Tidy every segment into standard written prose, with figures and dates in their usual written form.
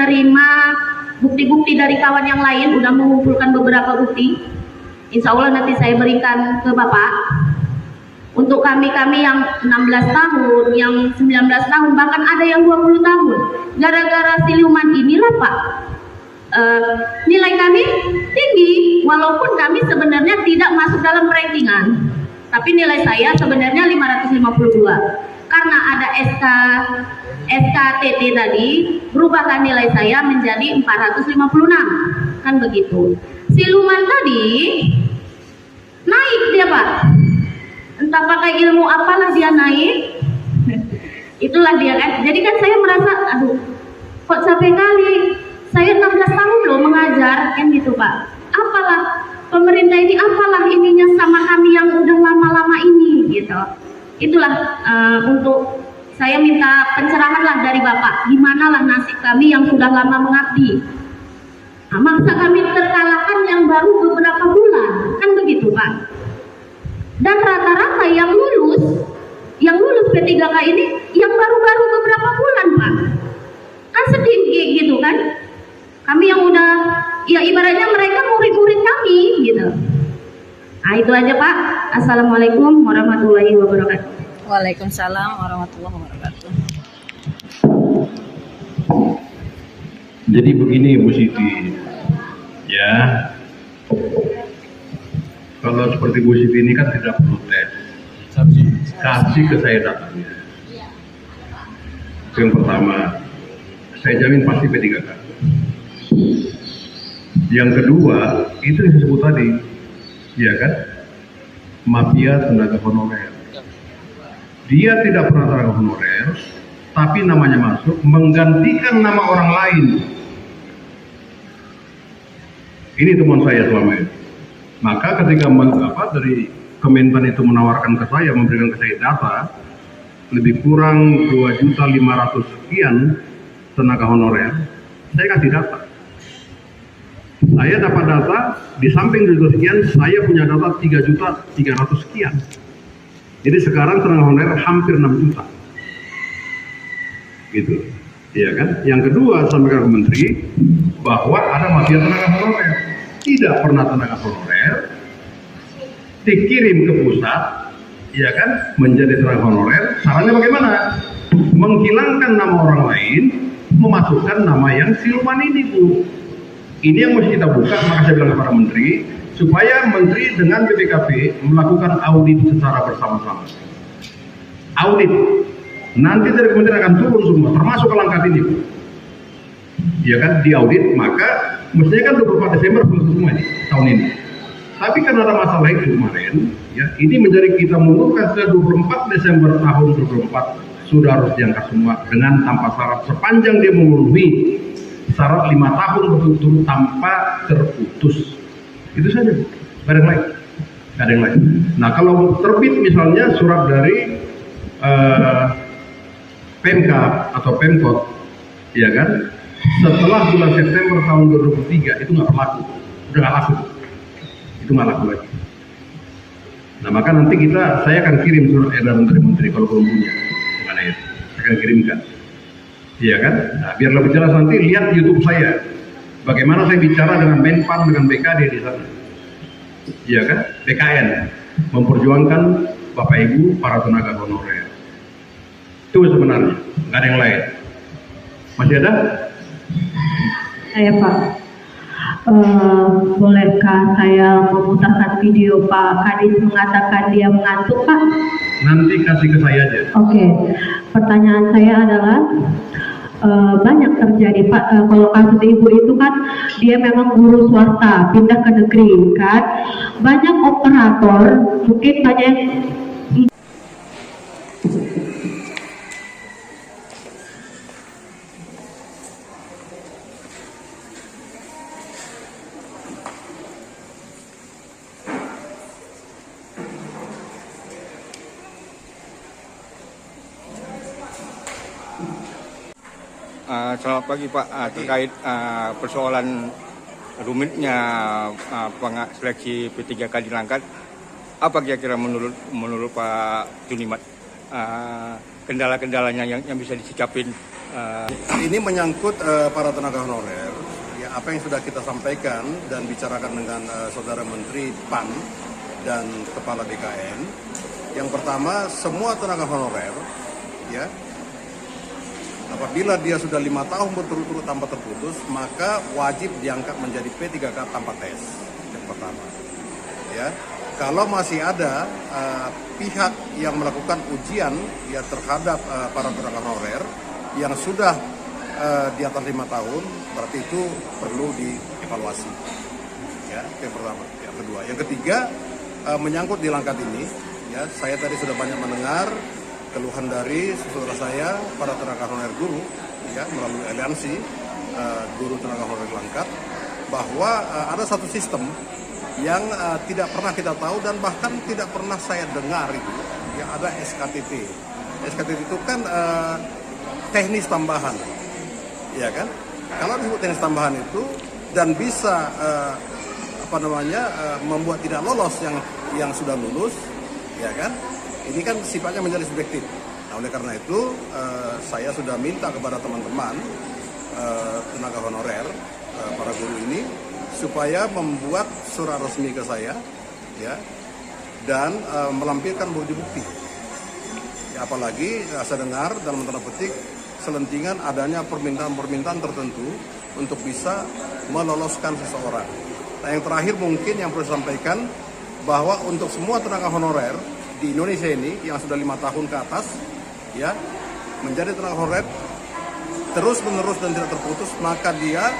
menerima bukti-bukti dari kawan yang lain, udah mengumpulkan beberapa bukti. Insya Allah nanti saya berikan ke Bapak. Untuk kami-kami yang 16 tahun, yang 19 tahun, bahkan ada yang 20 tahun. Gara-gara siluman inilah Pak, nilai kami tinggi, walaupun kami sebenarnya tidak masuk dalam rankingan. Tapi nilai saya sebenarnya 552. Karena ada SKTT tadi, berubahkan nilai saya menjadi 456. Kan begitu. Siluman tadi naik dia Pak. Entah pakai ilmu apalah dia naik. Itulah dia kan. Jadi kan saya merasa, aduh, kok capek kali. Saya 16 tahun loh mengajar, kan gitu Pak. Apalah pemerintah ini, apalah ininya sama kami yang udah lama-lama ini, gitu. Itulah untuk saya minta pencerahan lah dari Bapak. Gimana lah nasib kami yang sudah lama mengabdi. Nah, masa kami terkalahkan yang baru beberapa bulan, kan begitu Pak. Dan rata-rata yang lulus P3K ini yang baru-baru beberapa bulan Pak. Kan sedih gitu kan. Kami yang udah, ya ibaratnya mereka murid-murid kami gitu. Nah itu aja Pak. Assalamualaikum warahmatullahi wabarakatuh. Waalaikumsalam warahmatullahi wabarakatuh. Jadi begini Bu Siti, ya. Kalau seperti Bu Siti ini kan tidak perlu tes, kasih ke saya datanya. Itu yang pertama, saya jamin pasti P3K. Yang kedua, itu yang disebut tadi, ya kan, mafia tenaga honorer. Dia tidak pernah tenaga honorer, tapi namanya masuk menggantikan nama orang lain. Ini temuan saya selama ini. Maka ketika dari Kementan itu menawarkan ke saya, memberikan ke saya data lebih kurang 2.500.000 sekian tenaga honorer, saya kasih data. Saya dapat data, di samping 2 sekian, saya punya data 3.300.000 sekian. Jadi sekarang tenaga honorer hampir 6 juta. Gitu. Iya kan? Yang kedua, sampaikan ke Menteri bahwa ada mafia tenaga honorer. Tidak pernah tenaga honorer dikirim ke pusat, ya kan, menjadi tenaga honorer. Caranya bagaimana? Menghilangkan nama orang lain, memasukkan nama yang siluman ini, Bu. Ini yang mesti kita buka. Maka saya bilang kepada Menteri, supaya Menteri dengan BPKP melakukan audit secara bersama-sama. Audit. Nanti dari Kementerian akan turun semua, termasuk langkah ini, Bu. Ya kan, diaudit, maka mestinya kan 24 Desember selesai semua ini, tahun ini. Tapi karena ada masalah itu kemarin, ya, ini menjadi kita mundurkan ke 24 Desember tahun 2024 sudah harus diangkat semua dengan tanpa syarat sepanjang dia memenuhi syarat 5 tahun berturut-turut tanpa terputus. Itu saja, gak ada yang lain. Gak ada yang lain. Nah kalau terbit misalnya surat dari Pemkab atau Pemkot, ya kan, setelah bulan September tahun 2023 itu nggak berlaku, udah nggak laku, itu nggak laku lagi. Nah maka nanti saya akan kirim surat edaran dari Menteri kalau belum punya, gimana ya, saya akan kirimkan, iya kan? Nah biar lebih jelas nanti lihat YouTube saya, bagaimana saya bicara dengan Menpan, dengan BKD di sana, iya kan? BKN memperjuangkan Bapak Ibu para tenaga honorer. Itu sebenarnya, nggak ada yang lain. Masih ada? Saya Pak, bolehkah saya memutarkan video Pak Kadis mengatakan dia mengantuk Pak? Nanti kasih ke saya aja. Oke, pertanyaan saya adalah banyak terjadi Pak, kalau kasus ibu itu kan dia memang guru swasta pindah ke negeri kan, banyak operator mungkin banyak Selamat pagi Pak, terkait persoalan rumitnya seleksi P3K di Langkat, apa kira-kira menurut Pak Junimat kendala-kendalanya yang bisa disikapin Ini menyangkut para tenaga honorer. Ya, apa yang sudah kita sampaikan dan bicarakan dengan Saudara Menteri PAN dan Kepala BKN. Yang pertama, semua tenaga honorer, ya, apabila dia sudah 5 tahun berturut-turut tanpa terputus, maka wajib diangkat menjadi P3K tanpa tes. Yang pertama, ya. Kalau masih ada pihak yang melakukan ujian ya terhadap para tenaga honorer yang sudah di atas 5 tahun, berarti itu perlu dievaluasi. Ya, yang pertama. Yang kedua, yang ketiga, menyangkut di Langkat ini, ya, saya tadi sudah banyak mendengar keluhan dari saudara saya, para tenaga honorer guru, ya, melalui aliansi guru tenaga honorer Langkat, bahwa ada satu sistem yang tidak pernah kita tahu dan bahkan tidak pernah saya dengar itu, ya, ada SKTT. SKTT itu kan teknis tambahan, ya kan? Kalau disebut teknis tambahan itu dan bisa membuat tidak lolos yang sudah lulus, ya kan? Ini kan sifatnya menjadi subjektif. Nah, oleh karena itu saya sudah minta kepada teman-teman tenaga honorer para guru ini supaya membuat surat resmi ke saya, ya, dan melampirkan bukti-bukti. Ya, apalagi saya dengar dalam tanda petik selentingan adanya permintaan-permintaan tertentu untuk bisa meloloskan seseorang. Nah, yang terakhir mungkin yang perlu disampaikan bahwa untuk semua tenaga honorer di Indonesia ini yang sudah 5 tahun ke atas, ya, menjadi tenaga honorer terus-menerus dan tidak terputus, maka dia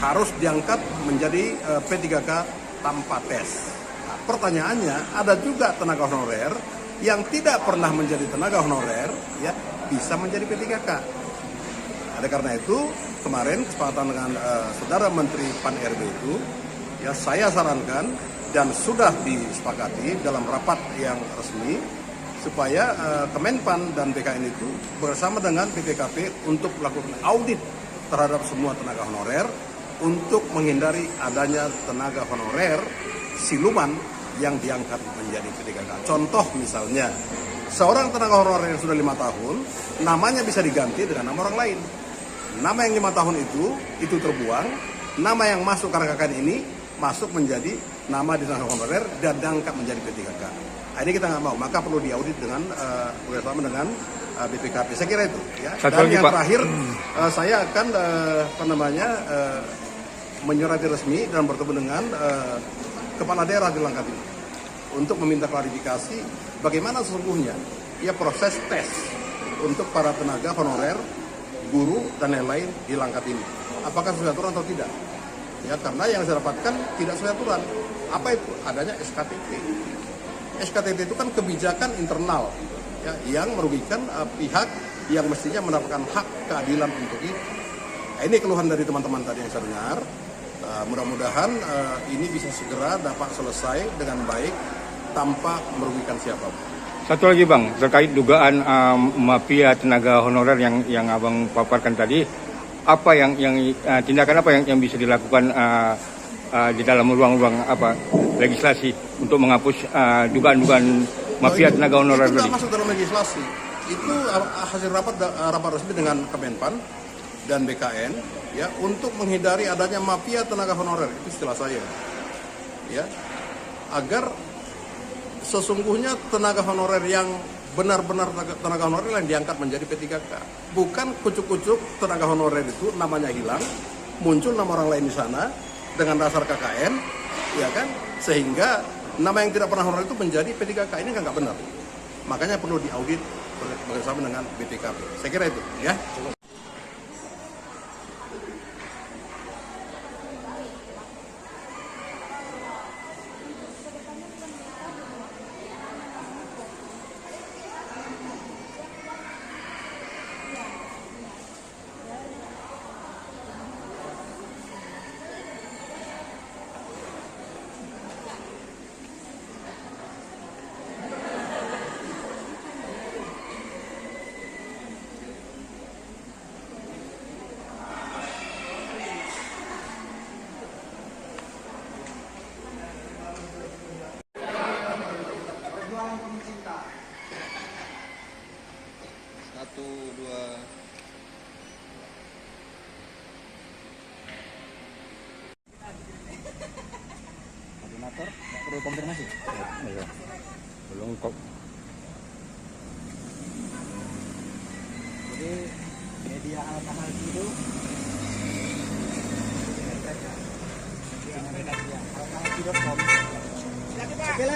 harus diangkat menjadi P3K tanpa tes. Nah, pertanyaannya, ada juga tenaga honorer yang tidak pernah menjadi tenaga honorer, ya, bisa menjadi P3K. Ada karena itu kemarin kesepakatan dengan Saudara Menteri PAN RB itu, ya, saya sarankan dan sudah disepakati dalam rapat yang resmi supaya Kemenpan dan BKN itu bersama dengan BPKP untuk melakukan audit terhadap semua tenaga honorer untuk menghindari adanya tenaga honorer siluman yang diangkat menjadi P3K. Contoh misalnya, seorang tenaga honorer yang sudah 5 tahun, namanya bisa diganti dengan nama orang lain. Nama yang 5 tahun itu terbuang, nama yang masuk karena KKN ini masuk menjadi nama di tenaga honorer dan diangkat menjadi P3K. Nah, ini kita nggak mau, maka perlu diaudit dengan bersama dengan BPKP. Saya kira itu. Ya. Dan yang terakhir, saya akan menyurati resmi dan bertemu dengan kepala daerah di Langkat ini untuk meminta klarifikasi bagaimana sesungguhnya ya proses tes untuk para tenaga honorer, guru dan lain-lain di Langkat ini. Apakah sesuai aturan atau tidak? Ya, karena yang saya dapatkan tidak sesuai aturan. Apa itu? Adanya SKTT. SKTT itu kan kebijakan internal, ya, yang merugikan pihak yang mestinya mendapatkan hak keadilan untuk itu. Nah, ini keluhan dari teman-teman tadi yang saya dengar. Mudah-mudahan ini bisa segera dapat selesai dengan baik tanpa merugikan siapapun. Satu lagi Bang, terkait dugaan mafia tenaga honorer yang Abang paparkan tadi, apa yang tindakan apa yang bisa dilakukan di dalam ruang-ruang legislasi untuk menghapus dugaan-dugaan mafia tenaga honorer tadi? Itu tidak masuk dalam legislasi. Itu hasil rapat resmi dengan Kemenpan dan BKN, ya, untuk menghindari adanya mafia tenaga honorer, itu istilah saya, ya, agar sesungguhnya tenaga honorer yang benar-benar tenaga honorer yang diangkat menjadi P3K, bukan kucuk-kucuk tenaga honorer itu namanya hilang, muncul nama orang lain di sana dengan dasar KKN, ya kan, sehingga nama yang tidak pernah honorer itu menjadi P3K. Ini kan nggak benar, makanya perlu diaudit bersama dengan BPKP. Saya kira itu, ya. perlu konfirmasi. Iya. Belum kok. Jadi media alternatif itu alternatif.com. Oke,